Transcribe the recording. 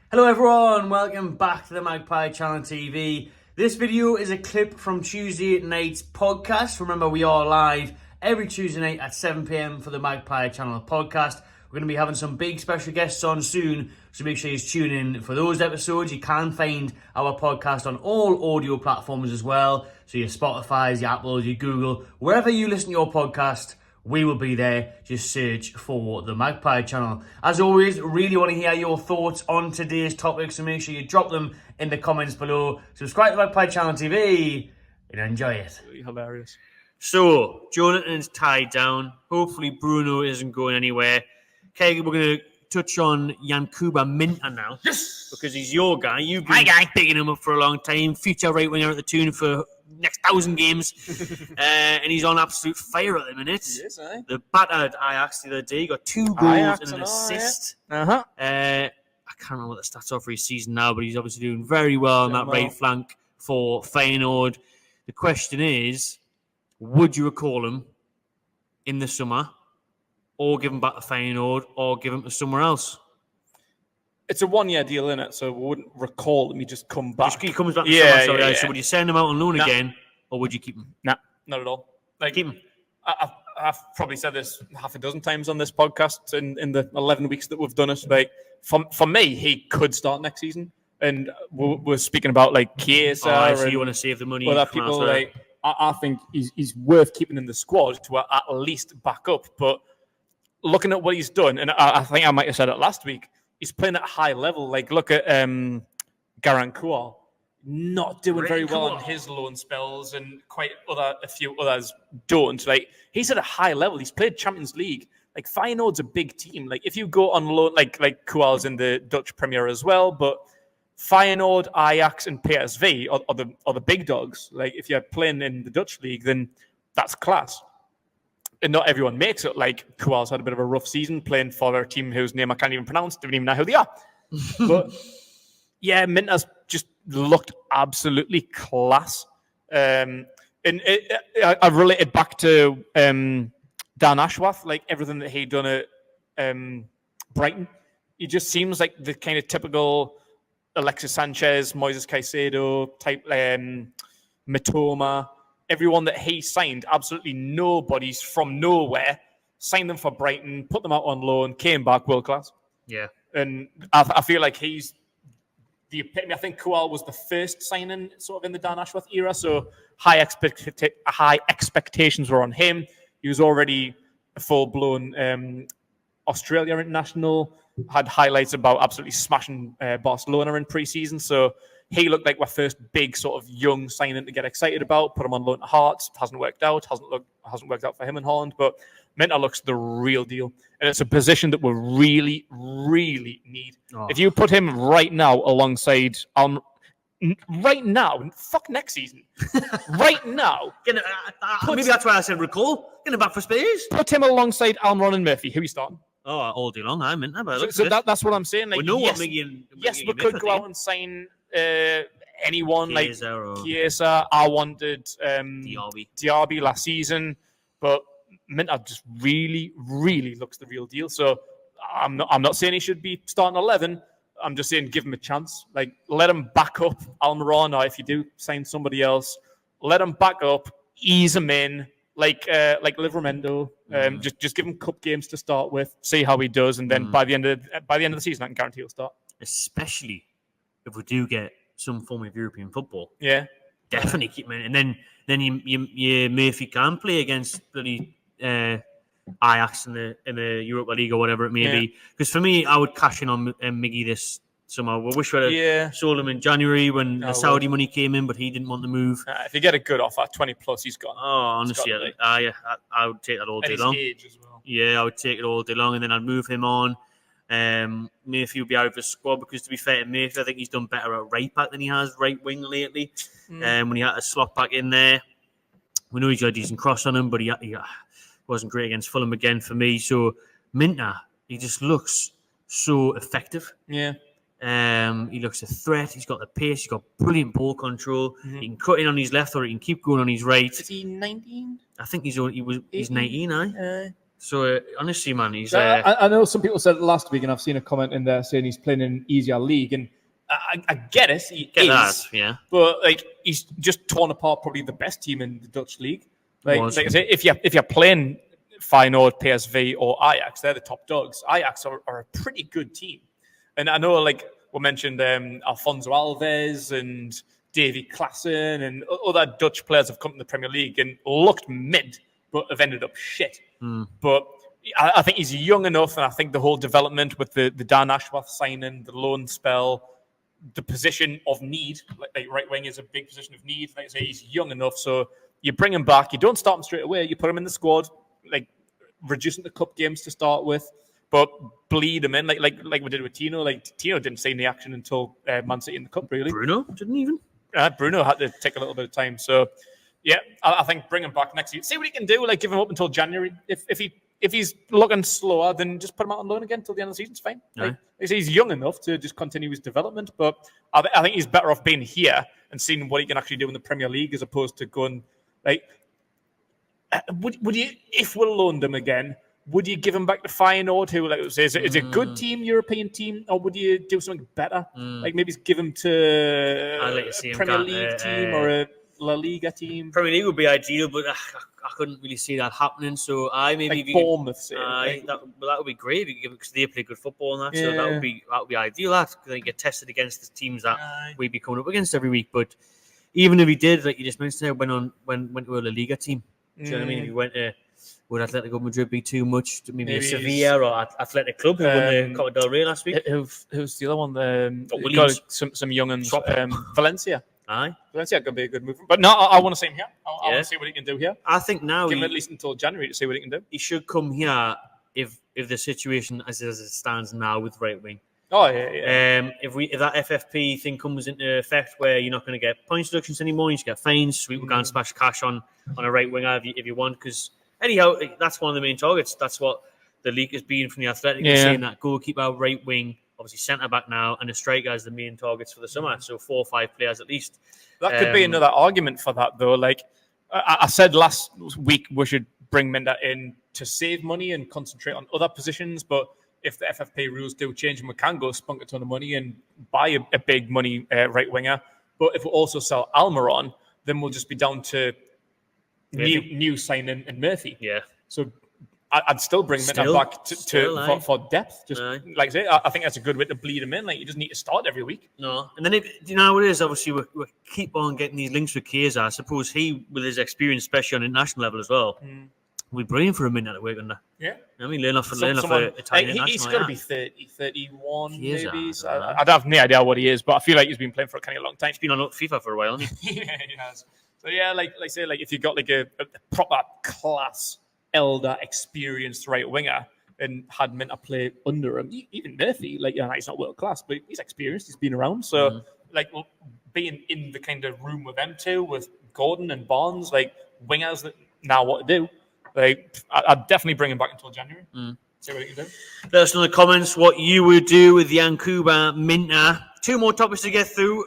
Hello everyone, welcome back to the Magpie Channel TV. This video is a clip from Tuesday night's podcast. Remember, we are live every Tuesday night at 7 p.m. for the Magpie Channel podcast. We're going to be having some big special guests on soon, so make sure you tune in for those episodes. You can find our podcast on all audio platforms as well, so your Spotify's, your Apple's, your Google, wherever you listen to your podcast, we will be there. Just search for the Magpie Channel. As always, really want to hear your thoughts on today's topic, so make sure you drop them in the comments below. Subscribe to the Magpie Channel TV and enjoy it. Really hilarious. So, Jonathan's tied down. Hopefully Bruno isn't going anywhere. Okay, we're going to touch on Yankuba Minteh now. Yes! Because he's your guy. You've been picking him up for a long time. Future right winger at the tune for next 1,000 games. And he's on absolute fire at the minute. Yes, eh? The battered Ajax the other day. Got 2 goals and an assist. Yeah. I can't remember what the stats are for his season now, but he's obviously doing very well on that right flank for Feyenoord. The question is, would you recall him in the summer, or give him back to Feyenoord, or give him to somewhere else? It's a 1-year deal, isn't it? So we wouldn't recall him. He just come back. He comes back to Yeah, summer, yeah. So would you send him out on loan again, or would you keep him? Nah, not at all. Like, Keep him. I've probably said this half a dozen times on this podcast in the 11 weeks that we've done it. Like, for me, he could start next season. And we're speaking about, like, Chiesa. So you want to save the money. Other people, like, I think he's worth keeping in the squad to at least back up. But looking at what he's done, and I think I might have said it last week, he's playing at a high level. Like, look at Garankual, not doing very well on his loan spells, and a few others don't. Like, he's at a high level. He's played Champions League. Like, Feyenoord's a big team. Like, if you go on loan, like Kual's in the Dutch Premier as well, but Feyenoord, Ajax, and PSV are the big dogs. Like, if you're playing in the Dutch league, then that's class. And not everyone makes it. Like, Kual's had a bit of a rough season playing for a team whose name I can't even pronounce, don't even know who they are. But yeah, Minteh's just looked absolutely class. I related back to Dan Ashworth, like everything that he'd done at Brighton. He just seems like the kind of typical Alexis Sanchez, Moises Caicedo type, Mitoma. Everyone that he signed, absolutely nobody's from nowhere, signed them for Brighton, put them out on loan, came back world class. Yeah. And I feel like he's the epitome. I think Kual was the first signing sort of in the Dan Ashworth era, so high expectations were on him. He was already a full-blown Australia international, had highlights about absolutely smashing Barcelona in pre-season, so he looked like my first big sort of young signing to get excited about. Put him on loan to Hearts. Hasn't worked out. Hasn't worked out for him in Holland. But Minteh looks the real deal, and it's a position that we really, really need. Oh. If you put him right now alongside right now, fuck next season, right now. Maybe that's why I said recall. Get him back for Spurs. Put him alongside Almiron and Murphy. Who are you starting? Oh, all day long, I meant that. So that's what I'm saying. Like, we know yes, what Miggy we could go out and sign anyone Chiesa like Chiesa. I wanted Diaby last season, but Minteh just really, really looks the real deal. So I'm not saying he should be starting 11. I'm just saying give him a chance. Like, let him back up Almiron, or if you do sign somebody else, let him back up, ease him in. Like Livramento, just give him cup games to start with, see how he does, and then by the end of the season, I can guarantee he'll start. Especially if we do get some form of European football, definitely keep him in, and then you Murphy can play against bloody Ajax in the Europa League or whatever it may be. Because for me, I would cash in on Miggy this summer. We wish we had sold him in January when the Saudi money came in, but he didn't want to move. If you get a good offer, 20 plus, he's gone. Oh, honestly, I would take that all day long. Age as well. Yeah, I would take it all day long, and then I'd move him on. Murphy would be out of the squad because, to be fair to Murphy, I think he's done better at right back than he has right wing lately. When he had to slot back in there, we know he's got a decent cross on him, but he wasn't great against Fulham again for me. So Minteh, he just looks so effective. Yeah. He looks a threat. He's got the pace. He's got brilliant ball control. Mm-hmm. He can cut in on his left, or he can keep going on his right. Is he 19? I think he's 19. So honestly, man, he's. I know some people said it last week, and I've seen a comment in there saying he's playing in an easier league, and I get it. He is, that, yeah. But like he's just torn apart probably the best team in the Dutch league. Like I say, if you're playing Feyenoord, PSV, or Ajax, they're the top dogs. Ajax are a pretty good team, and I know like we mentioned Alfonso Alves and Davy Klaassen and other Dutch players have come to the Premier League and looked mid, but have ended up shit. But I think he's young enough, and I think the whole development with the Dan Ashworth signing, the loan spell, the position of need, like right wing is a big position of need. Like I say, he's young enough, so you bring him back. You don't start him straight away. You put him in the squad, like reducing the cup games to start with, but bleed him in, like we did with Tino. Like Tino didn't see any action until Man City in the cup, really. Bruno didn't even. Bruno had to take a little bit of time. So yeah, I think bring him back next year. See what he can do. Like give him up until January. If he's looking slower, then just put him out on loan again until the end of the season. It's fine. Like, he's young enough to just continue his development, but I think he's better off being here and seeing what he can actually do in the Premier League as opposed to going like. Would you, if we loaned him again, would you give him back to Feyenoord, who like is a good team, European team, or would you do something better? Like maybe give him to a Premier League team or a La Liga team. Premier League would be ideal, but I couldn't really see that happening. So maybe like Bournemouth. That would be great if you give it, because they play good football and that. So that would be ideal. That they get tested against the teams that we'd be coming up against every week. But even if he did, like you just mentioned, went to a La Liga team. Do you know what I mean? If you went to, would Atletico Madrid be too much? Maybe a Sevilla or Athletic Club who won the Copa del Rey last week. Who's the other one? Got some young uns. Valencia. Valencia could be a good move. But no, I want to see him here. I want to see what he can do here. I think now give him at least until January to see what he can do. He should come here if the situation as it stands now with right wing. Oh yeah. If that FFP thing comes into effect where you're not going to get points deductions anymore, you just get fines. Sweet, we're going to splash cash on a right winger if you want. Because anyhow, that's one of the main targets. That's what the league has been from the Athletic. Saying that goalkeeper, right wing, obviously centre back now, and a striker as the main targets for the summer. So 4 or 5 players at least. That could be another argument for that though. Like I said last week, we should bring Minteh in to save money and concentrate on other positions, but if the FFP rules do change and we can go spunk a ton of money and buy a big money right winger, but if we also sell Almiron, then we'll just be down to new signing and Murphy. Yeah. So I'd still bring Minteh back for depth. Just like I say, I think that's a good way to bleed him in. Like you just need to start every week. No, and then you know what it is. Obviously, we keep on getting these links with Chiesa. I suppose he, with his experience, especially on international level as well. We're brilliant for a minute at work on that. Yeah. I mean, learn off Italian He's got to be 30, 31 Chiesa, maybe. So I don't have any idea what he is, but I feel like he's been playing for a kind of long time. He's been on FIFA for a while, hasn't he? Yeah, he has. So yeah, like say, like if you got like a proper class, elder, experienced right winger and had Minteh play under him, even Murphy, like he's not world class, but he's experienced. He's been around, so being in the kind of room with them two, with Gordon and Barnes, like wingers that know what to do. Like, I'd definitely bring him back until January. See what he can do. Let us know in the comments what you would do with Yankuba Minteh. 2 more topics to get through.